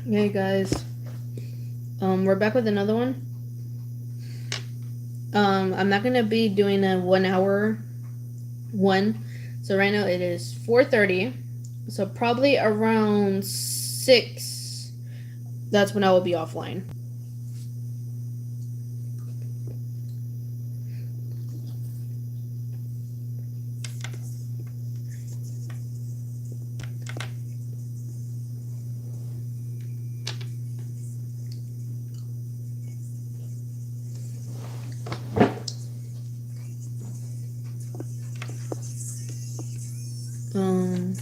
Hey guys, we're back with another one. I'm not gonna be doing a 1 hour one. So right now it is 4:30. So probably around 6. That's when I will be offline. Um.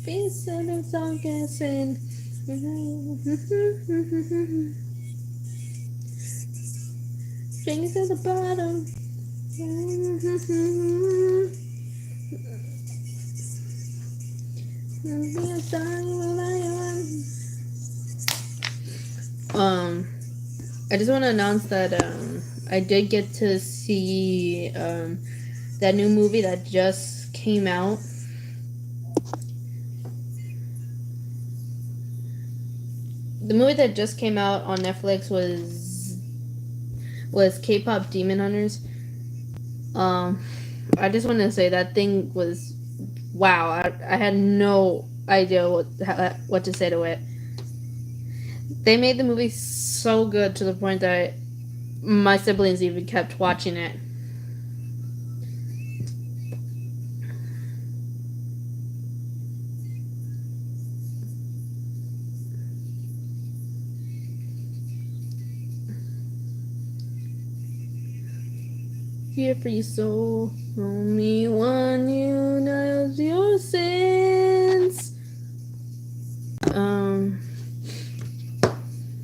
Face of the song guessing. Fingers at the bottom. I just want to announce that I did get to see that new movie that just came out. The movie that just came out on Netflix was K-pop Demon Hunters. I just want to say that thing was wow. I had no idea what to say to it. They made the movie so good to the point that my siblings even kept watching it. Here for your soul, only one you knows your sins.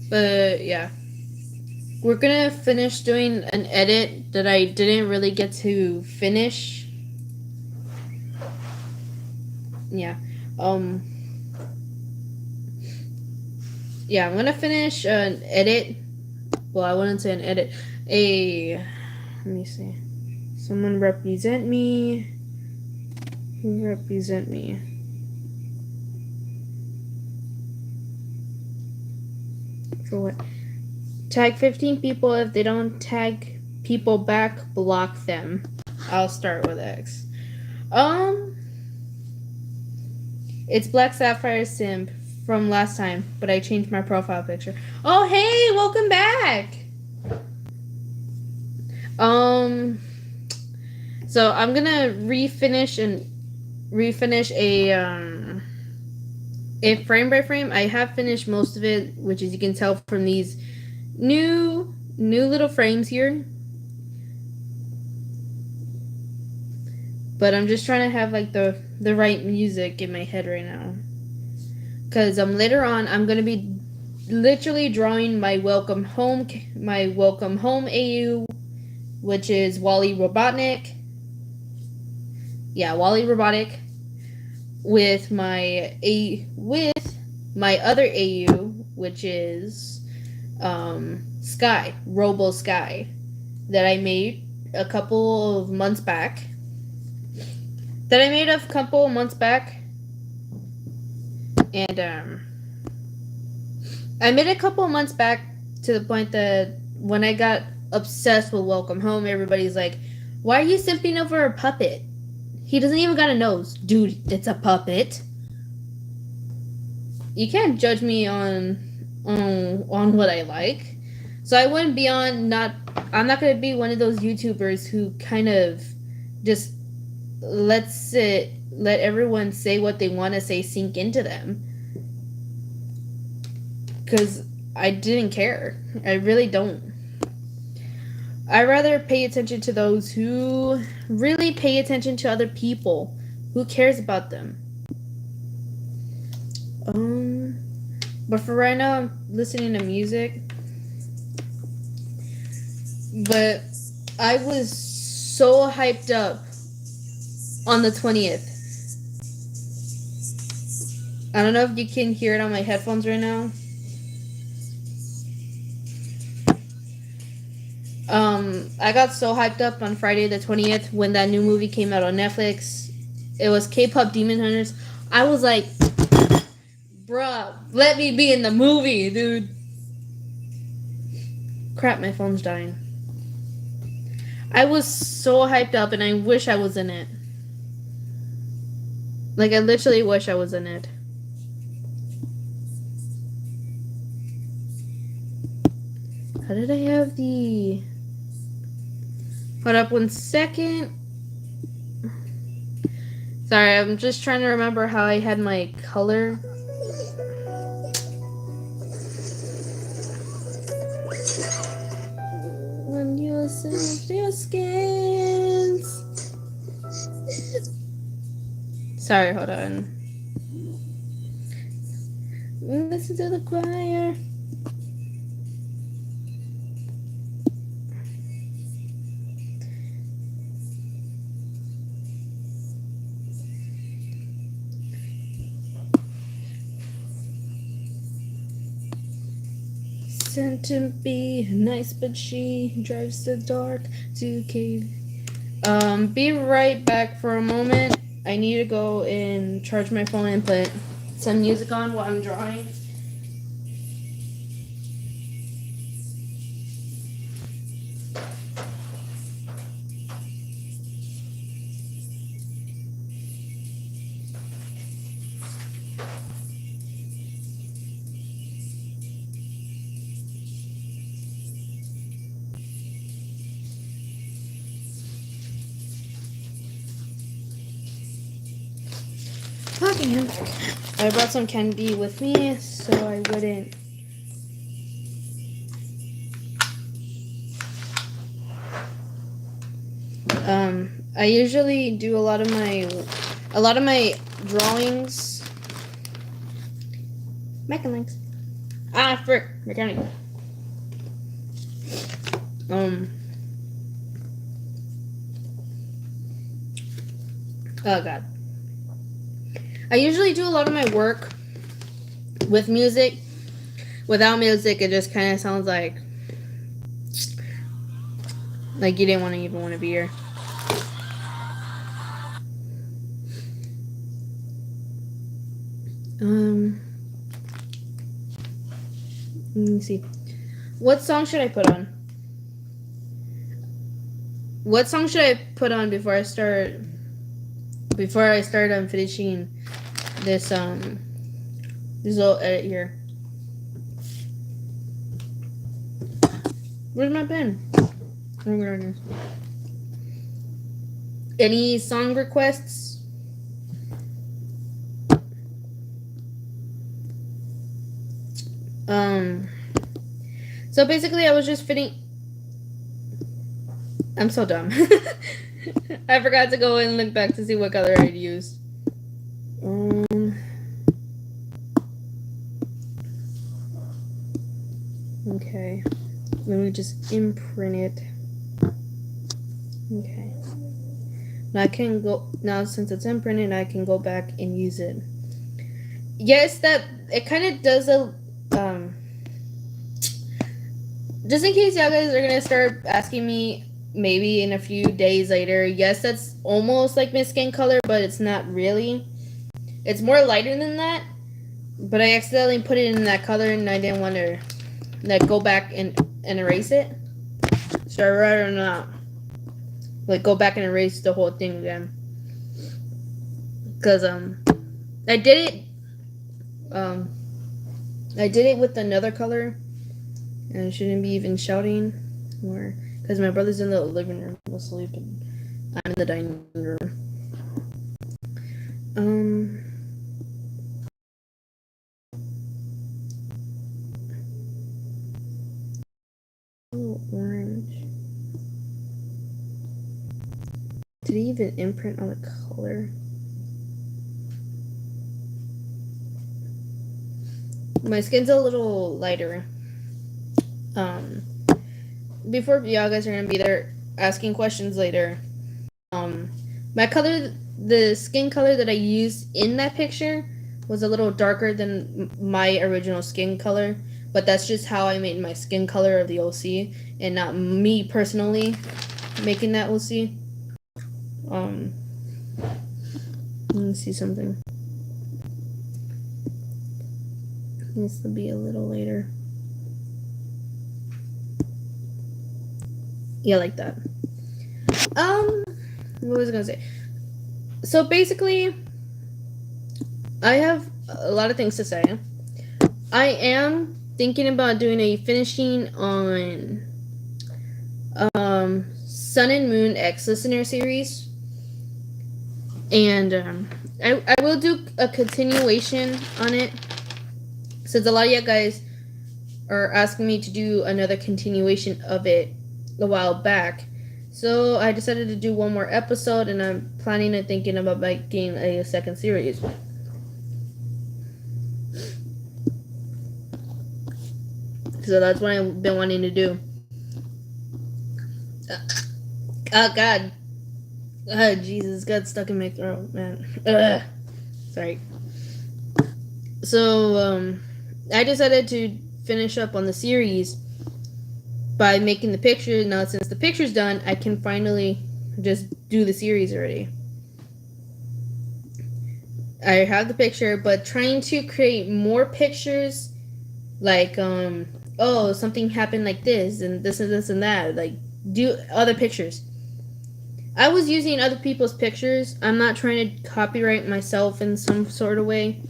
But yeah, we're gonna finish doing an edit that I didn't really get to finish. Yeah, yeah, I'm gonna finish an edit. Well, I wouldn't say an edit. Let me see. Someone represent me. Who represent me? For what? Tag 15 people. If they don't tag people back, block them. I'll start with X. It's Black Sapphire Simp from last time, but I changed my profile picture. Oh, hey, welcome back. So I'm gonna refinish a frame by frame. I have finished most of it, which as you can tell from these new little frames here. But I'm just trying to have like the right music in my head right now. Cause later on I'm gonna be literally drawing my welcome home AU, which is Wally Robotnik. Yeah, Wally Robotic, with my other AU, which is Sky, Robo Sky, that I made a couple of months back. And I made it a couple of months back to the point that when I got obsessed with Welcome Home, everybody's like, "Why are you simping over a puppet? He doesn't even got a nose." Dude, it's a puppet. You can't judge me on what I like. So I wouldn't be I'm not going to be one of those YouTubers who kind of just let everyone say what they want to say sink into them. Because I didn't care. I really don't. I rather pay attention to those who really pay attention to other people. Who cares about them? But for right now, I'm listening to music. But I was so hyped up on the 20th. I don't know if you can hear it on my headphones right now. I got so hyped up on Friday the 20th when that new movie came out on Netflix. It was K-pop Demon Hunters. I was like, bruh, let me be in the movie, dude. Crap, my phone's dying. I was so hyped up and I wish I was in it. Like, I literally wish I was in it. How did I have the... Hold up 1 second. Sorry, I'm just trying to remember how I had my color. When you sense your skins. Sorry, hold on. Listen to the choir. Sent to be nice, but she drives the dark to cave. Be right back for a moment. I need to go and charge my phone and put some music on while I'm drawing. Okay. I brought some candy with me so I wouldn't. I usually do a lot of my drawings. Mechanics. Ah, frick, mechanic. Oh god. I usually do a lot of my work with music. Without music, it just kind of sounds like you didn't even want to be here. Let me see. What song should I put on? What song should I put on before I start? I'm finishing this little edit here. Where's my pen? Any song requests? So basically I was just fitting. I'm so dumb. I forgot to go and look back to see what color I'd used. Okay. Let me just imprint it. Okay. Now since it's imprinted, I can go back and use it. Yes, that it kind of does a just in case y'all guys are gonna start asking me maybe in a few days later. Yes, that's almost like my skin color, but it's not really. It's more lighter than that. But I accidentally put it in that color and I didn't want to go back and erase it. So I'd rather not go back and erase the whole thing again. Cause I did it with another color. And I shouldn't be even shouting more. Because my brother's in the living room asleep and I'm in the dining room. Oh, orange. Did he even imprint on the color? My skin's a little lighter. Before y'all guys are gonna be there asking questions later. My color the skin color that I used in that picture was a little darker than my original skin color, but that's just how I made my skin color of the OC, and not me personally making that OC. Let me see something. Needs to be a little later. Yeah, like that. What was I gonna say? So basically, I have a lot of things to say. I am thinking about doing a finishing on Sun and Moon X Listener series, and I will do a continuation on it, since a lot of you guys are asking me to do another continuation of it a while back. So I decided to do one more episode, and I'm planning and thinking about making a second series. So that's what I've been wanting to do. Oh God. Oh Jesus, got stuck in my throat, man. Sorry. So I decided to finish up on the series by making the picture. Now since the picture's done, I can finally just do the series already. I have the picture, but trying to create more pictures, like oh, something happened like this and this and this and that, like do other pictures. I was using other people's pictures. I'm not trying to copyright myself in some sort of way,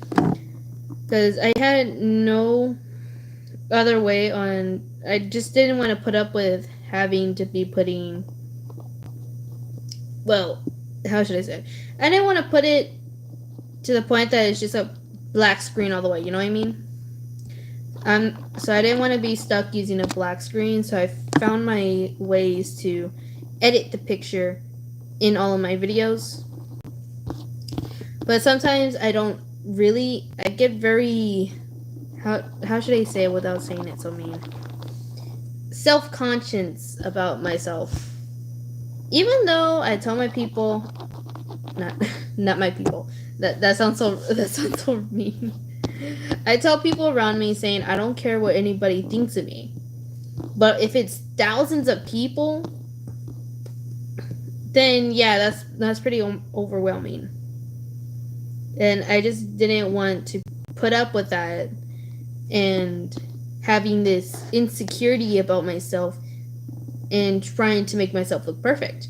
because I had no other way on. I just didn't want to put up with having to be putting, well, how should I say? I didn't want to put it to the point that it's just a black screen all the way, you know what I mean? So I didn't want to be stuck using a black screen, so I found my ways to edit the picture in all of my videos. But sometimes I don't really, I get very, how should I say it without saying it so mean? Self-conscious about myself. Even though I tell my people, not my people, that sounds so mean. I tell people around me saying I don't care what anybody thinks of me. But if it's thousands of people, then yeah, that's pretty overwhelming. And I just didn't want to put up with that and having this insecurity about myself and trying to make myself look perfect.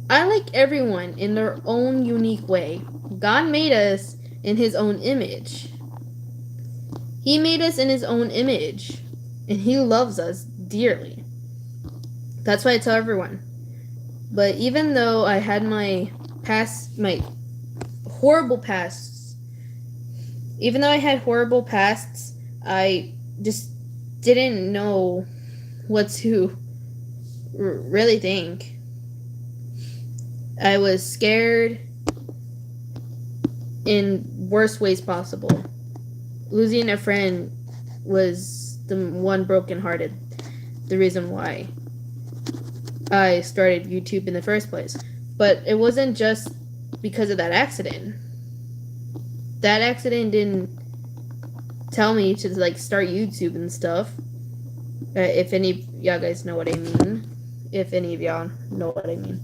I like everyone in their own unique way. God made us in his own image. He made us in his own image, and he loves us dearly. That's why I tell everyone. But even though I had my horrible pasts, I just didn't know what to really think. I was scared in worst ways possible. Losing a friend was the one brokenhearted, the reason why I started YouTube in the first place. But it wasn't just because of that accident. That accident didn't tell me to like start YouTube and stuff. If any of y'all guys know what I mean. If any of y'all know what I mean.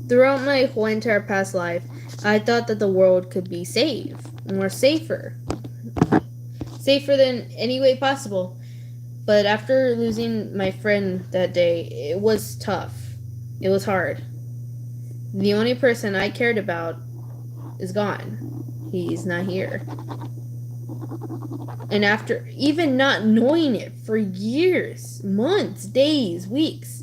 Throughout my whole entire past life, I thought that the world could be safer than any way possible. But after losing my friend that day, it was tough. It was hard. The only person I cared about is gone. He's not here. And after even not knowing it for years, months, days, weeks,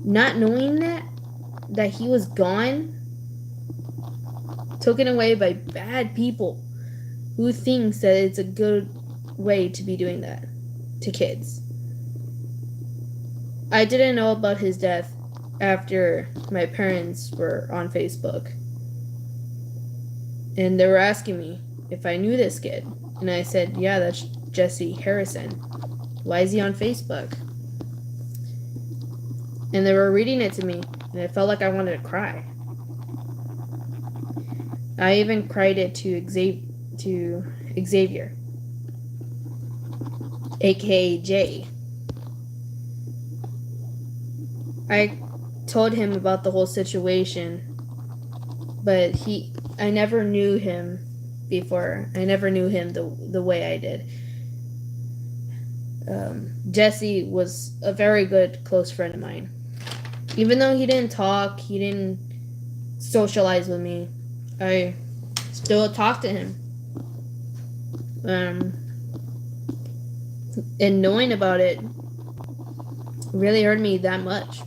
not knowing that he was gone, taken away by bad people who thinks that it's a good way to be doing that to kids. I didn't know about his death after my parents were on Facebook. And they were asking me if I knew this kid. And I said, yeah, that's Jesse Harrison. Why is he on Facebook? And they were reading it to me. and it felt like I wanted to cry. I even cried it to Xavier, aka Jay. I told him about the whole situation, but I never knew him before. I never knew him the way I did. Jesse was a very good close friend of mine. Even though he didn't talk, he didn't socialize with me, I still talk to him. And knowing about it really hurt me that much.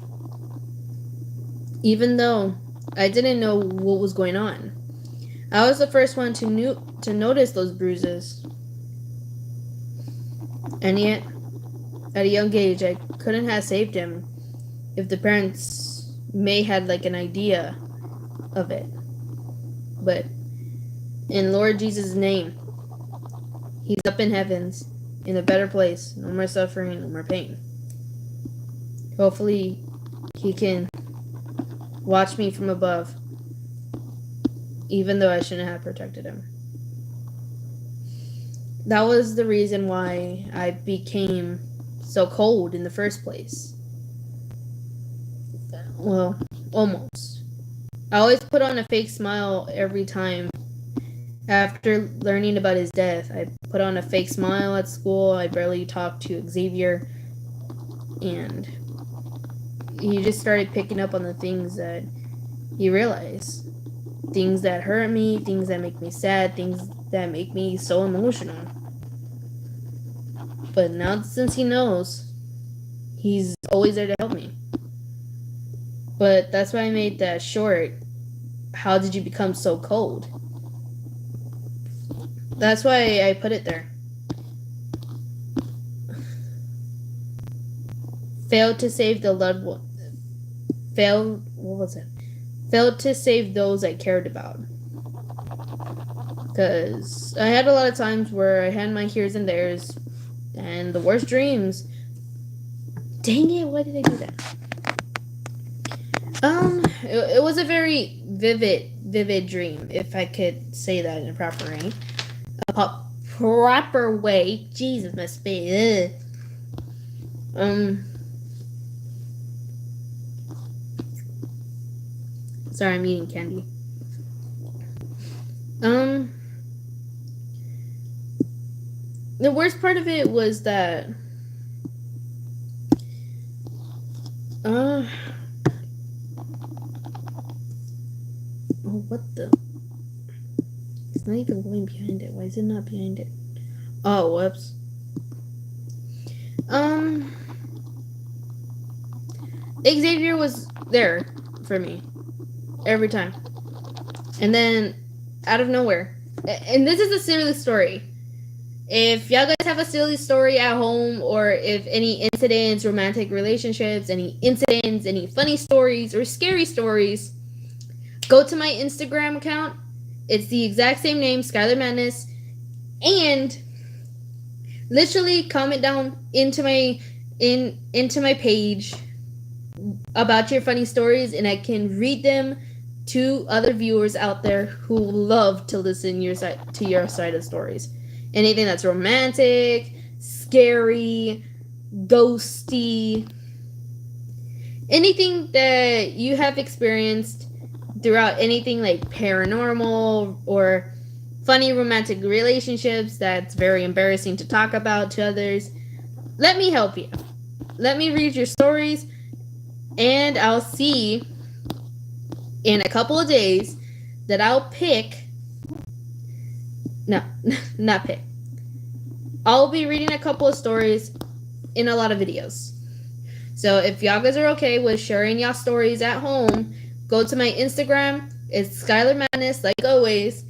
Even though I didn't know what was going on. I was the first one to notice those bruises. And yet, at a young age, I couldn't have saved him if the parents may had like an idea of it. But in Lord Jesus' name, he's up in heavens, in a better place. No more suffering, no more pain. Hopefully, he can watch me from above, even though I shouldn't have protected him. That was the reason why I became so cold in the first place. Well, almost. I always put on a fake smile every time. After learning about his death, I put on a fake smile at school. I barely talked to Xavier. And he just started picking up on the things that he realized. Things that hurt me, things that make me sad, things that make me so emotional. But now since he knows, he's always there to help me. But that's why I made that short. How did you become so cold? That's why I put it there. Failed to save the loved one. Failed to save those I cared about. Because I had a lot of times where I had my here's and there's and the worst dreams. Dang it, why did I do that? It was a very vivid dream, if I could say that in a proper way. Jesus, my space. Sorry, I'm eating candy. The worst part of it was that oh, what the? It's not even going behind it. Why is it not behind it? Oh, whoops. Xavier was there for me every time. And then, out of nowhere. And this is a silly story. If y'all guys have a silly story at home, or if any incidents, romantic relationships, any incidents, any funny stories, or scary stories, go to my Instagram account. It's the exact same name, Skylar Madness. And literally comment down into my page about your funny stories, and I can read them to other viewers out there who love to listen to your side of stories. Anything that's romantic, scary, ghosty, anything that you have experienced throughout, anything like paranormal or funny romantic relationships that's very embarrassing to talk about to others, let me help you. Let me read your stories, and I'll see in a couple of days that I'll pick. No, not pick. I'll be reading a couple of stories in a lot of videos. So if y'all guys are okay with sharing y'all stories at home, go to my Instagram. It's Skylar Madness, like always,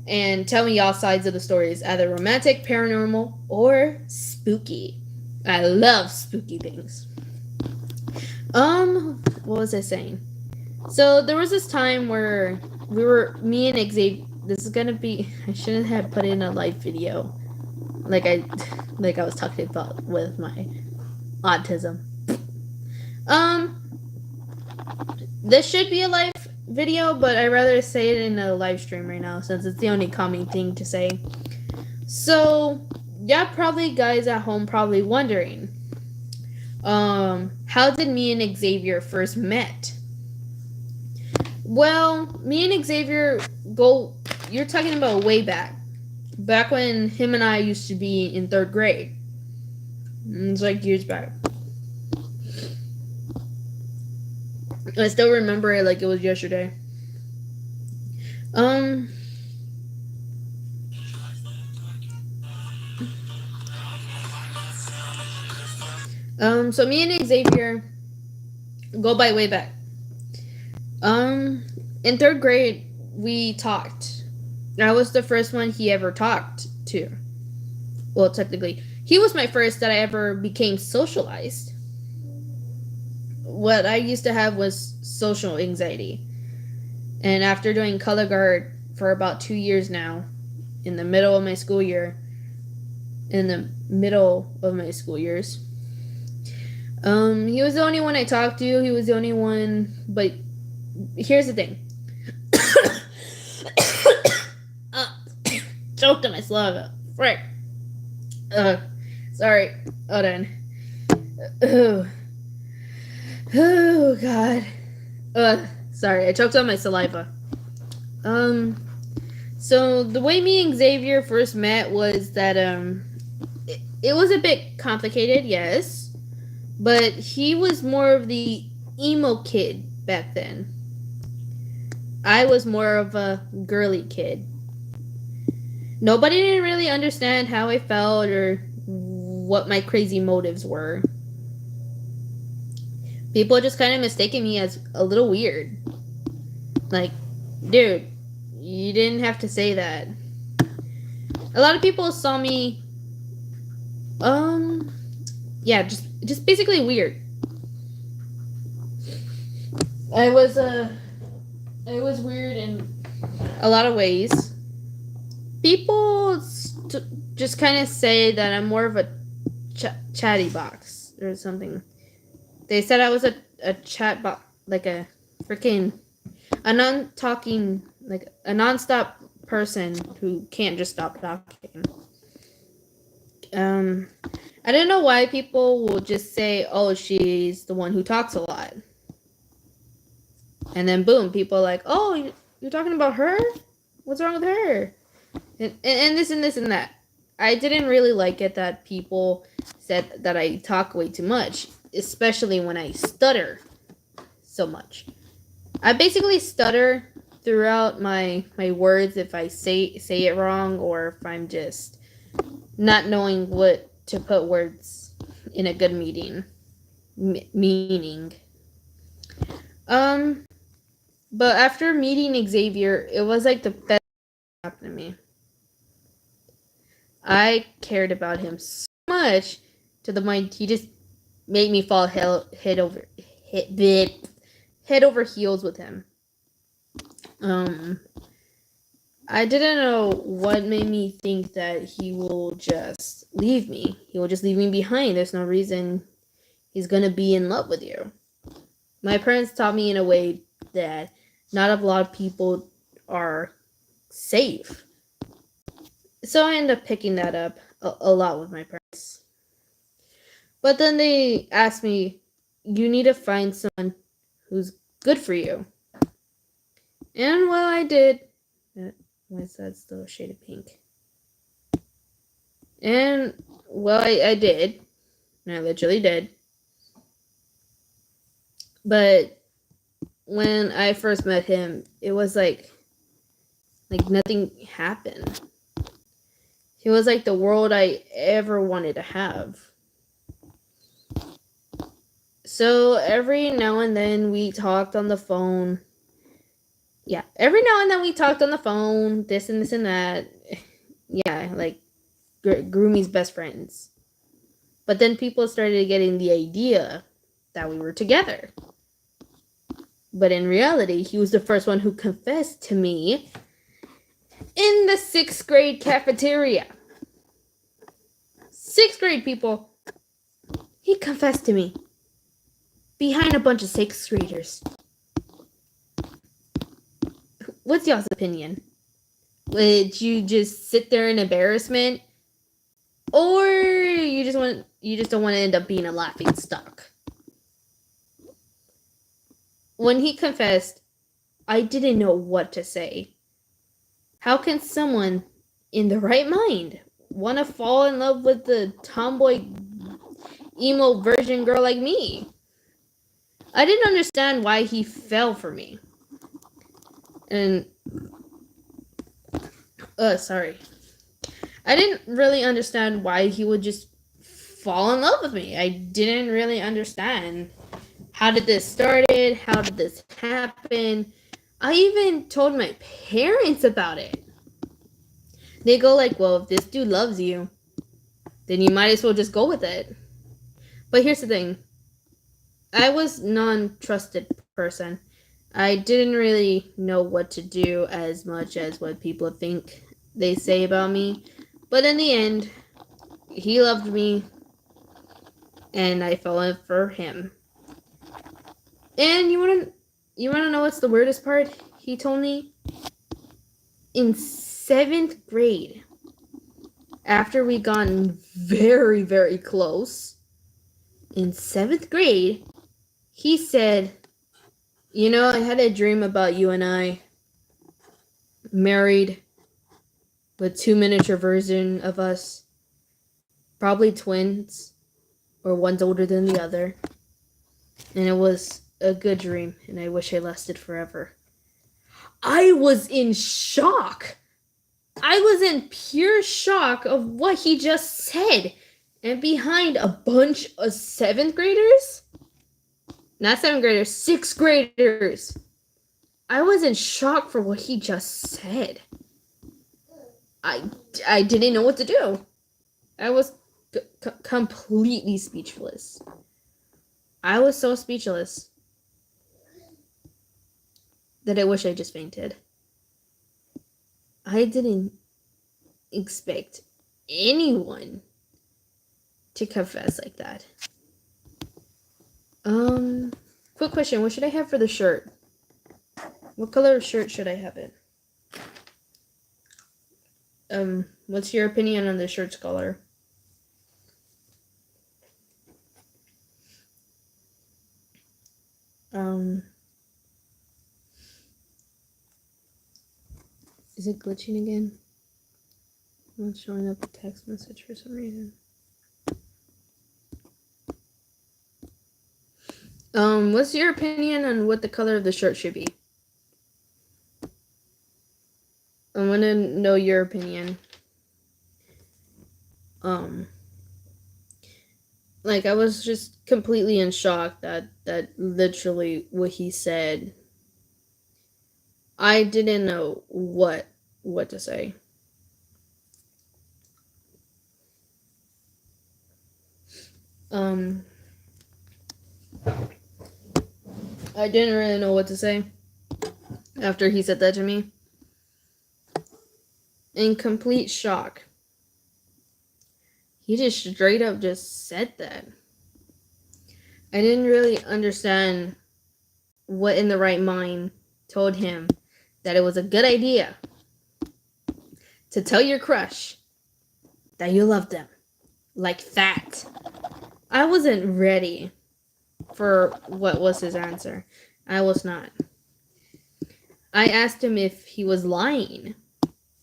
and tell me y'all sides of the stories, either romantic, paranormal, or spooky. I love spooky things. What was I saying? So there was this time where me and Xavier. This is gonna be. I shouldn't have put in a live video, like I was talking about with my autism. This should be a live video, but I'd rather say it in a live stream right now since it's the only common thing to say. So, yeah, probably guys at home probably wondering, how did me and Xavier first met? Well, me and Xavier you're talking about way back when him and I used to be in 3rd grade. It's like years back. I still remember it like it was yesterday. So me and Xavier go by way back. In 3rd grade, we talked. I was the first one he ever talked to. Well, technically, he was my first that I ever became socialized. What I used to have was social anxiety. And after doing color guard for about 2 years now, in the middle of my school years, he was the only one I talked to. He was the only one, but here's the thing. Choked on my saliva. Frick. Sorry. Hold on. Oh, God. Sorry, I choked on my saliva. So the way me and Xavier first met was that, it was a bit complicated, yes. But he was more of the emo kid back then. I was more of a girly kid. Nobody didn't really understand how I felt or what my crazy motives were. People just kind of mistaken me as a little weird. Like, dude, you didn't have to say that. A lot of people saw me, yeah, just basically weird. I was weird in a lot of ways. People just kind of say that I'm more of a chatty box or something. They said I was a chat box, like a non-stop person who can't just stop talking. I don't know why people will just say, oh, she's the one who talks a lot. And then boom, people are like, oh, you're talking about her? What's wrong with her? And this and this and that. I didn't really like it that people said that I talk way too much, especially when I stutter so much. I basically stutter throughout my words if I say it wrong or if I'm just not knowing what to put words in a good meaning. But after meeting Xavier, it was like the best thing that happened to me. I cared about him so much to the point he just made me fall head over heels with him. I didn't know what made me think that he will just leave me. He will just leave me behind. There's no reason he's gonna be in love with you. My parents taught me in a way that not a lot of people are safe. So I ended up picking that up a lot with my parents. But then they asked me, you need to find someone who's good for you. And well, I did. Why is that still a shade of pink? And well, I did. And I literally did. But when I first met him, it was like nothing happened. He was like the world I ever wanted to have. So every now and then we talked on the phone. Yeah, every now and then we talked on the phone, this and this and that. Yeah, like Groomy's best friends. But then people started getting the idea that we were together. But in reality, he was the first one who confessed to me in the 6th grade cafeteria. 6th grade, people. He confessed to me behind a bunch of 6th graders. what's y'all's opinion? Would you just sit there in embarrassment, or you just don't want to end up being a laughing stock? When he confessed, I didn't know what to say. How can someone in the right mind want to fall in love with the tomboy emo virgin girl like me? I didn't understand why he fell for me. And sorry. I didn't really understand why he would just fall in love with me. I didn't really understand. How did this started? How did this happen? I even told my parents about it. They go like, well, if this dude loves you, then you might as well just go with it. But here's the thing. I was non-trusted person. I didn't really know what to do as much as what people think they say about me. But in the end, he loved me, and I fell in for him. And you wanna know what's the weirdest part? He told me in 7th grade, after we gotten very, very close, in 7th grade, he said, you know, I had a dream about you and I, married, with 2 miniature versions of us, probably twins, or one's older than the other. And it was a good dream, and I wish it lasted forever. I was in shock. I was in pure shock of what he just said. And behind a bunch of 7th graders? Not 7th graders, 6th graders. I was in shock for what he just said. I didn't know what to do. I was completely speechless. I was so speechless that I wish I just fainted. I didn't expect anyone to confess like that. Quick question. What should I have for the shirt? What color of shirt should I have it? What's your opinion on the shirt's color? Is it glitching again? Not showing up a text message for some reason. What's your opinion on what the color of the shirt should be? I want to know your opinion. Like, I was just completely in shock that literally what he said, I didn't know what to say. I didn't really know what to say after he said that to me. In complete shock. He just straight up just said that. I didn't really understand what in the right mind told him that it was a good idea to tell your crush that you love them like that. I wasn't ready for what was his answer. I was not. I asked him if he was lying,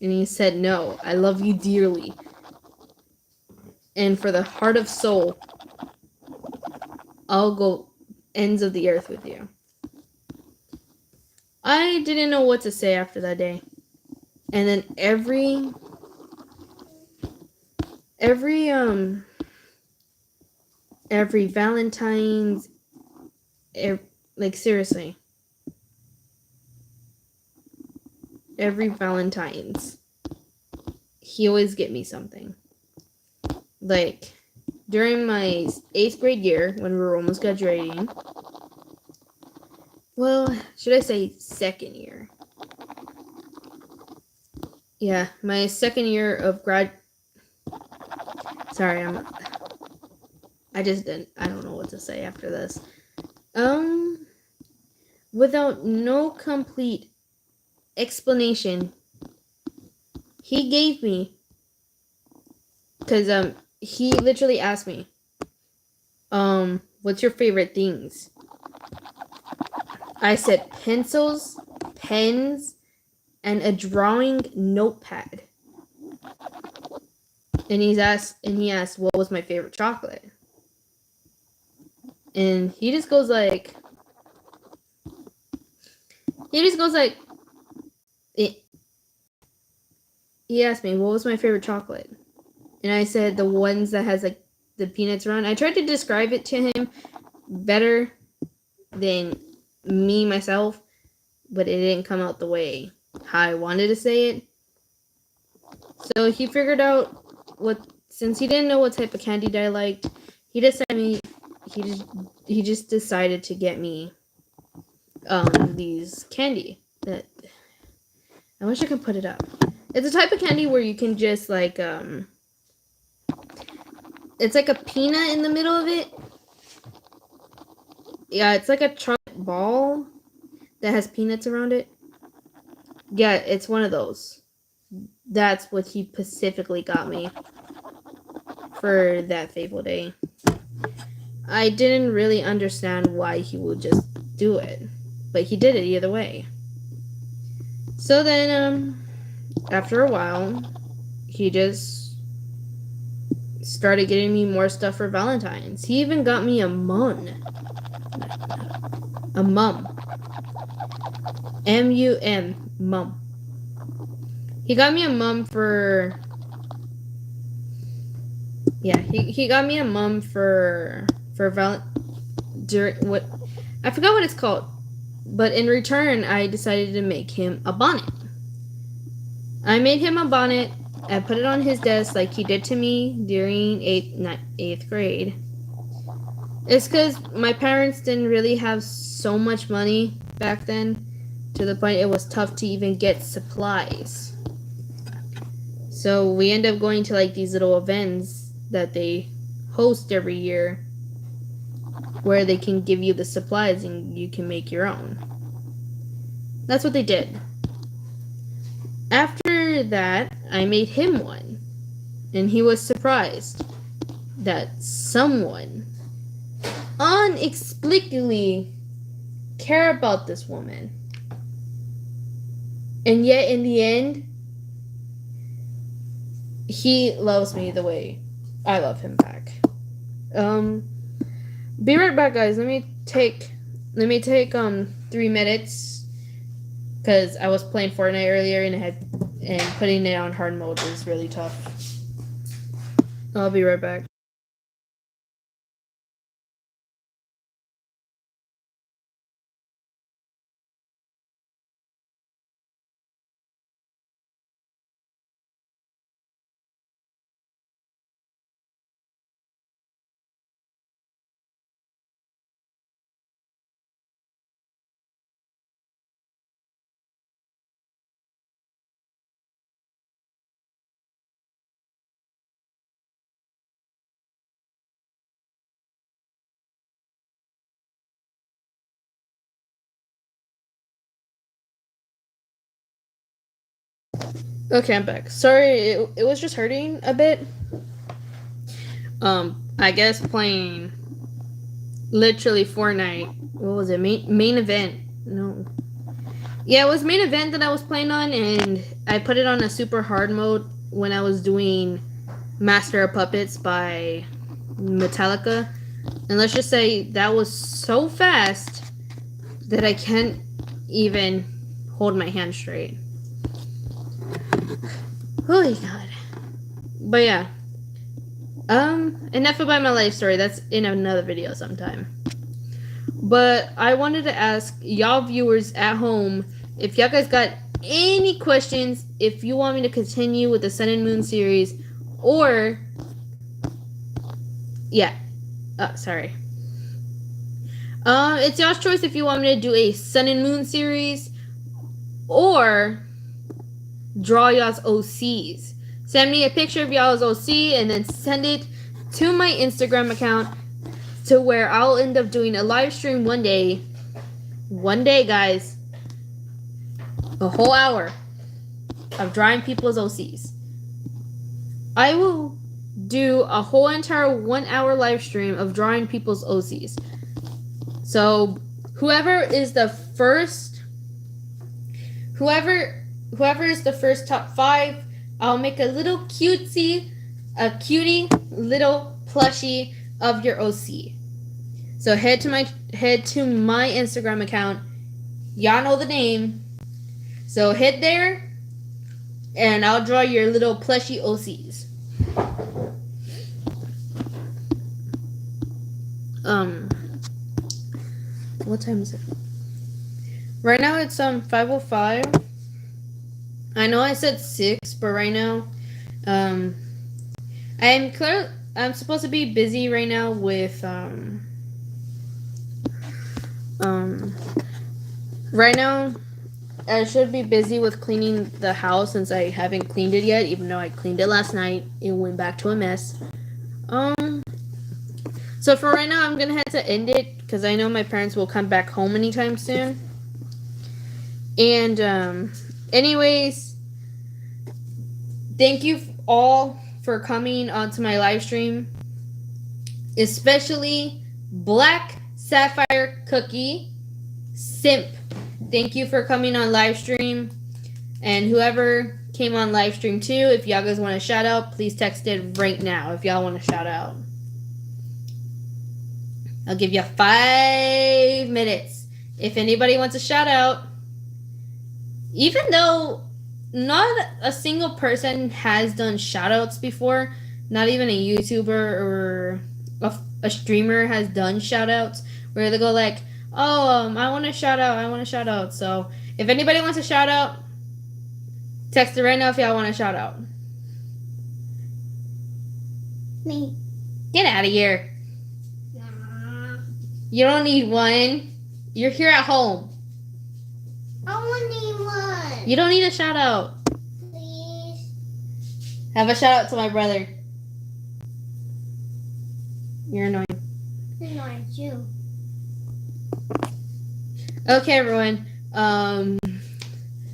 and he said, no, I love you dearly. And for the heart of soul, I'll go ends of the earth with you. I didn't know what to say after that day. And then every Valentine's, like seriously, every Valentine's, he always get me something. Like, during my 8th grade year, when we were almost graduating, well, should I say 2nd year? Yeah, my 2nd year of sorry, I don't know what to say after this. Without no complete explanation he gave me, because he literally asked me, what's your favorite things? I said pencils, pens, and a drawing notepad. And he asked what was my favorite chocolate. And he just goes like he asked me what was my favorite chocolate. And I said the ones that has like the peanuts around. I tried to describe it to him better than me myself, but it didn't come out the way how I wanted to say it. So he figured out since he didn't know what type of candy that I liked, he just decided to get me these candy that I wish I could put it up. It's a type of candy where you can just like it's like a peanut in the middle of it. Yeah, it's like a chocolate ball that has peanuts around it. Yeah, it's one of those. That's what he specifically got me for that fateful day. I didn't really understand why he would just do it, but he did it either way. So then, after a while, he just started getting me more stuff for Valentine's. He even got me a mum. M-U-M, mum. He got me a mum for... Yeah, he got me a mum for what... I forgot what it's called. But in return, I decided to make him a bonnet. I made him a bonnet. I put it on his desk like he did to me during 8th grade. It's because my parents didn't really have so much money back then, to the point it was tough to even get supplies. So we end up going to like these little events that they host every year, where they can give you the supplies and you can make your own. That's what they did. After that, I made him one, and he was surprised that someone unexplicably cared about this woman. And yet, in the end, he loves me the way I love him back. Be right back, guys. Let me take 3 minutes, because I was playing Fortnite earlier and putting it on hard mode is really tough. I'll be right back. Okay, I'm back. Sorry, it was just hurting a bit. I guess playing literally Fortnite. What was it? Main event. No. Yeah, it was main event that I was playing on, and I put it on a super hard mode when I was doing Master of Puppets by Metallica. And let's just say that was so fast that I can't even hold my hand straight. Holy God. But yeah. Enough about my life story. That's in another video sometime. But I wanted to ask y'all viewers at home if y'all guys got any questions, if you want me to continue with the Sun and Moon series, or yeah. Sorry. It's y'all's choice if you want me to do a Sun and Moon series or draw y'all's OCs. Send me a picture of y'all's OC and then send it to my Instagram account, to where I'll end up doing a live stream one day, guys, a whole hour of drawing people's OCs. I will do a whole entire 1 hour live stream of drawing people's OCs. So whoever is the first top 5, I'll make a little cutie little plushie of your OC. So head to my Instagram account. Y'all know the name. So head there and I'll draw your little plushy OCs. What time is it? Right now it's 5:05. I know I said 6, but right now I'm supposed to be busy right now with right now I should be busy with cleaning the house since I haven't cleaned it yet, even though I cleaned it last night. It went back to a mess. So for right now I'm gonna have to end it because I know my parents will come back home anytime soon. And anyways, thank you all for coming onto my live stream, especially Black Sapphire Cookie Simp. Thank you for coming on live stream, and whoever came on live stream too, if y'all guys want to shout out, please text it right now if y'all want to shout out. I'll give you 5 minutes if anybody wants a shout out. Even though not a single person has done shout outs before, not even a YouTuber or a streamer has done shout outs where they go like, oh, I want to shout out. So if anybody wants a shout out, text it right now if y'all want to shout out. Me. Get out of here. You don't need one. You're here at home. I want need one. You don't need a shout out. Please. Have a shout out to my brother. You're annoying. Annoying you. Okay, everyone.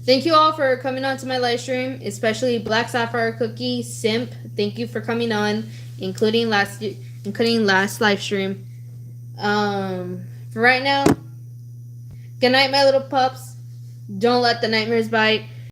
Thank you all for coming on to my live stream, especially Black Sapphire Cookie Simp. Thank you for coming on, including last live stream. For right now, good night, my little pups. Don't let the nightmares bite.